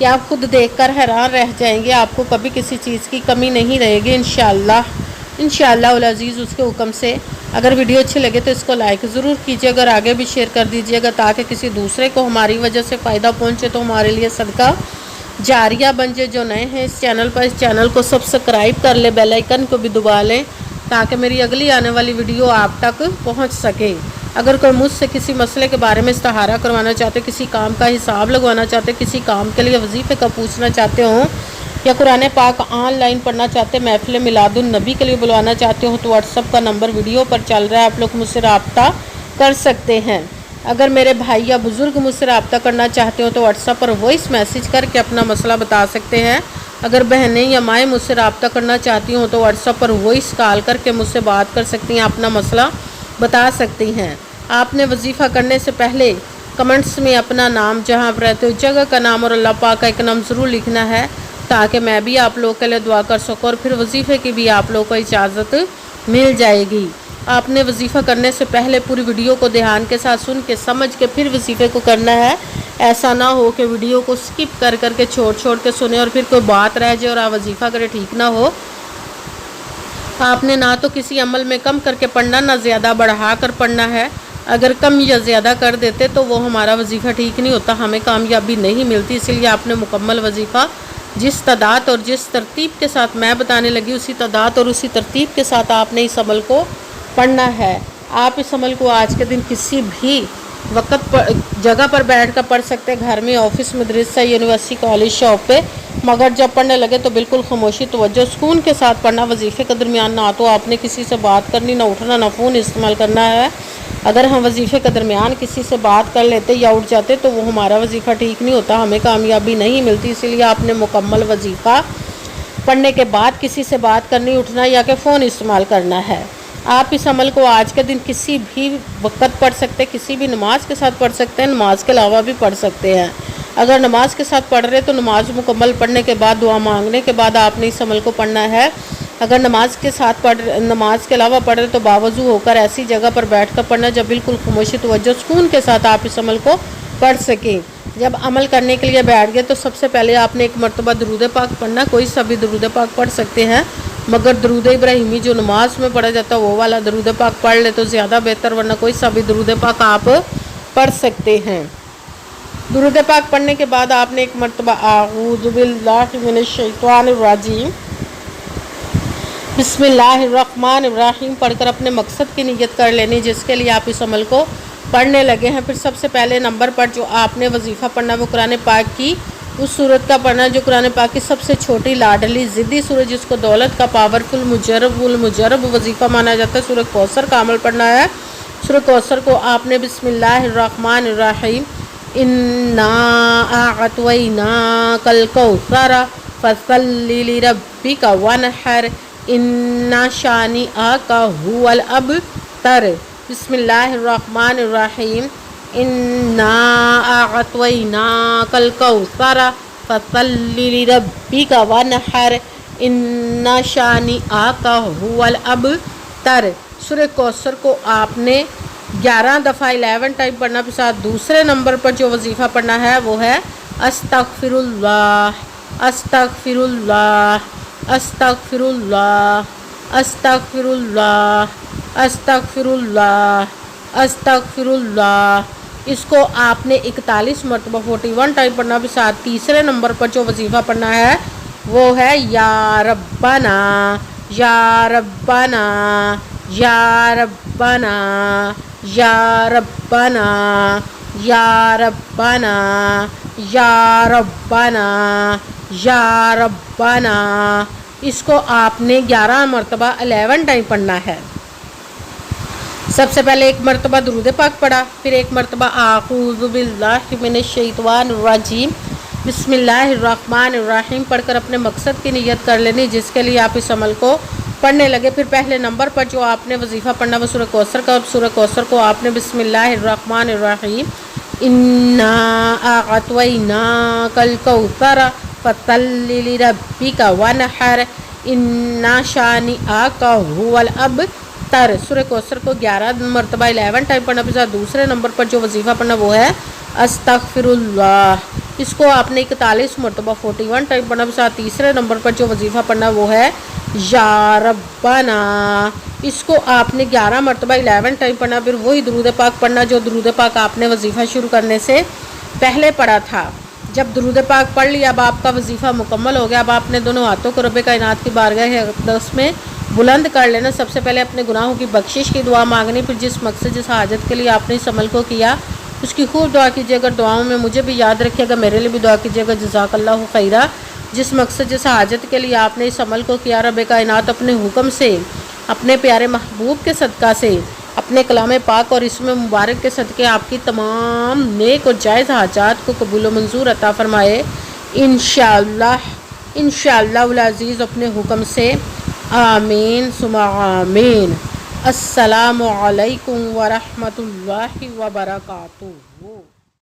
کہ آپ خود دیکھ کر حیران رہ جائیں گے. آپ کو کبھی کسی چیز کی کمی نہیں رہے گی انشاءاللہ العزیز اس کے حکم سے. اگر ویڈیو اچھی لگے تو اس کو لائک ضرور کیجیے، اگر آگے بھی شیئر کر دیجیے گا تاکہ کسی دوسرے کو ہماری وجہ سے فائدہ پہنچے تو ہمارے لیے صدقہ جاریہ بن جائے. جو نئے ہیں اس چینل پر، اس چینل کو سبسکرائب کر لیں، بیل آئیکن کو بھی دبا لیں تاکہ میری اگلی آنے والی ویڈیو آپ تک پہنچ سکے. اگر کوئی مجھ سے کسی مسئلے کے بارے میں استخارہ کروانا چاہتے، کسی کام کا حساب لگوانا چاہتے، کسی کام کے لیے وظیفے کا پوچھنا چاہتے ہوں، یا قرآن پاک آن لائن پڑھنا چاہتے، محفل میلاد النبی کے لیے بلوانا چاہتے ہوں، تو واٹس ایپ کا نمبر ویڈیو پر چل رہا ہے، آپ لوگ مجھ سے رابطہ کر سکتے ہیں. اگر میرے بھائی یا بزرگ مجھ سے رابطہ کرنا چاہتے ہوں تو واٹس ایپ پر وائس میسیج کر کے اپنا مسئلہ بتا سکتے ہیں. اگر بہنیں یا مائیں مجھ سے رابطہ کرنا چاہتی ہوں تو واٹس ایپ پر وائس کال کر کے مجھ سے بات کر سکتی ہیں، اپنا مسئلہ بتا سکتی ہیں. آپ نے وظیفہ کرنے سے پہلے کمنٹس میں اپنا نام، جہاں آپ رہتے ہو جگہ کا نام اور اللہ پاک کا ایک نام ضرور لکھنا ہے تاکہ میں بھی آپ لوگوں کے لیے دعا کر سکوں، اور پھر وظیفے کی بھی آپ لوگوں کو اجازت مل جائے گی. آپ نے وظیفہ کرنے سے پہلے پوری ویڈیو کو دھیان کے ساتھ سن کے سمجھ کے پھر وظیفے کو کرنا ہے. ایسا نہ ہو کہ ویڈیو کو سکپ کر کے چھوڑ کے سنیں اور پھر کوئی بات رہ جائے اور آپ وظیفہ کرے، ٹھیک نہ ہو. آپ نے نہ تو کسی عمل میں کم کر کے پڑھنا، نہ زیادہ بڑھا کر پڑھنا ہے. اگر کم یا زیادہ کر دیتے تو وہ ہمارا وظیفہ ٹھیک نہیں ہوتا، ہمیں کامیابی نہیں ملتی. اسی لیے آپ نے مکمل وظیفہ جس تعداد اور جس ترتیب کے ساتھ میں بتانے لگی اسی تعداد اور اسی ترتیب کے ساتھ آپ نے اس عمل کو پڑھنا ہے. آپ اس عمل کو آج کے دن کسی بھی وقت پر جگہ پر بیٹھ کر پڑھ سکتے، گھر میں، آفس، مدرسہ، یونیورسٹی، کالج، شاپ پہ، مگر جب پڑھنے لگے تو بالکل خاموشی، توجہ، سکون کے ساتھ پڑھنا. وظیفے کے درمیان نہ تو آپ نے کسی سے بات کرنی، نہ اٹھنا، نہ فون استعمال کرنا ہے. اگر ہم وظیفے کے درمیان کسی سے بات کر لیتے یا اٹھ جاتے تو وہ ہمارا وظیفہ ٹھیک نہیں ہوتا، ہمیں کامیابی نہیں ملتی. اسی لیے آپ نے مکمل وظیفہ پڑھنے کے بعد کسی سے بات کرنی، اٹھنا یا کہ فون استعمال کرنا ہے. آپ اس عمل کو آج کے دن کسی بھی وقت پڑھ سکتے، کسی بھی نماز کے ساتھ پڑھ سکتے ہیں، نماز کے علاوہ بھی پڑھ سکتے ہیں. اگر نماز کے ساتھ پڑھ رہے تو نماز مکمل پڑھنے کے بعد، دعا مانگنے کے بعد آپ نے اس عمل کو پڑھنا ہے. اگر نماز کے علاوہ پڑھ رہے تو باوضو ہو کر ایسی جگہ پر بیٹھ کر پڑھنا جب بالکل خاموشی، توجہ، سکون کے ساتھ آپ اس عمل کو پڑھ سکیں. جب عمل کرنے کے لیے بیٹھ گئے تو سب سے پہلے آپ نے ایک مرتبہ درود پاک پڑھنا. کوئی سا بھی درود پاک پڑھ سکتے ہیں، مگر درود ابراہیمی جو نماز میں پڑھا جاتا ہے وہ والا درود پاک پڑھ لے تو زیادہ بہتر، ورنہ کوئی سا بھی درود پاک آپ پڑھ سکتے ہیں. درود پاک پڑھنے کے بعد آپ نے ایک مرتبہ اعوذ باللہ من الشیطان الرجیم بسم اللہ الرحمن الرحیم پڑھ کر اپنے مقصد کی نیت کر لینی جس کے لیے آپ اس عمل کو پڑھنے لگے ہیں. پھر سب سے پہلے نمبر پر جو آپ نے وظیفہ پڑھنا وہ قرآن پاک کی اس صورت کا پڑھنا جو قرآن پاک کی سب سے چھوٹی، لاڈلی، ضدی صورت جس کو دولت کا پاورفل المجرب وظیفہ مانا جاتا ہے، سورہ کوثر کا عمل پڑھنا ہے. سورہ کوثر کو آپ نے بسم اللہ الرحمن الرحیم انا اعطیناک الکوثر فصلی لربک وانحر ان شانئک هو الابتر. بسم اللہ الرحمن الرحیم انا اعطیناک الکوثر فصلی لربک وانحر ان شانئک هو الابتر. سورہ کوثر کو آپ نے 11 دفعہ 11 ٹائم پڑھنا. کے ساتھ دوسرے نمبر پر جو وظیفہ پڑھنا ہے وہ ہے استغفر اللہ استغفر اللہ استغفر اللہ استغفر اللہ استغفر اللہ استغفر اللہ. اس کو آپ نے 41 مرتبہ 41 ٹائم پڑھنا. کے ساتھ تیسرے نمبر پر جو وظیفہ پڑھنا ہے وہ ہے یا ربنا یا ربنا یا ربنا یا ربنا یا ربنا یا ربنا یا ربنا. اس کو آپ نے 11 مرتبہ 11 ٹائم پڑھنا ہے. سب سے پہلے ایک مرتبہ درود پاک پڑھا، پھر ایک مرتبہ اعوذ باللہ من الشیطان الرجیم بسم اللہ الرحمن الرحیم پڑھ کر اپنے مقصد کی نیت کر لینی جس کے لیے آپ اس عمل کو پڑھنے لگے. پھر پہلے نمبر پر جو آپ نے وظیفہ پڑھنا وہ سورہ کوثر کا. سورہ کوثر کو آپ نے بسم اللہ الرحمن الرحیم انا اعطیناک الکوثر فصلی لربک وانحر ان شانئک هو الابتر. سورہ کوثر کو 11 مرتبہ 11 ٹائم پڑھنا. پھر دوسرے نمبر پر جو وظیفہ پڑھنا وہ ہے استغفر اللہ. اس کو آپ نے 41 مرتبہ 41 ٹائم پڑھنا، ساتھ تیسرے نمبر پر جو وظیفہ پڑھنا وہ ہے یا ربنا، اس کو آپ نے 11 مرتبہ 11 ٹائم پڑھنا، پھر وہی درود پاک پڑھنا جو درود پاک آپ نے وظیفہ شروع کرنے سے پہلے پڑھا تھا۔ جب درود پاک پڑھ لیا، اب آپ کا وظیفہ مکمل ہو گیا، اب آپ نے دونوں ہاتھوں کو رب کائنات کی بارگاہ اقدس میں بلند کر لینا۔ سب سے پہلے اپنے گناہوں کی بخشش کی دعا مانگنی، پھر جس مقصد جس حاجت کے لیے آپ نے اس عمل کو کیا اس کی خوب دعا کیجیے گا، دعاؤں میں مجھے بھی یاد رکھیے گا، میرے لیے بھی دعا کیجیے گا۔ جزاک اللہ خیرہ۔ جس مقصد جس حاجت کے لیے آپ نے اس عمل کو کیا، رب کائنات اپنے حکم سے، اپنے پیارے محبوب کے صدقہ سے، اپنے کلام پاک اور اسم مبارک کے صدقے آپ کی تمام نیک اور جائز حاجات کو قبول و منظور عطا فرمائے انشاءاللہ العزیز اپنے حکم سے، آمین ثم آمین۔ السلام علیکم ورحمۃ اللہ وبرکاتہ۔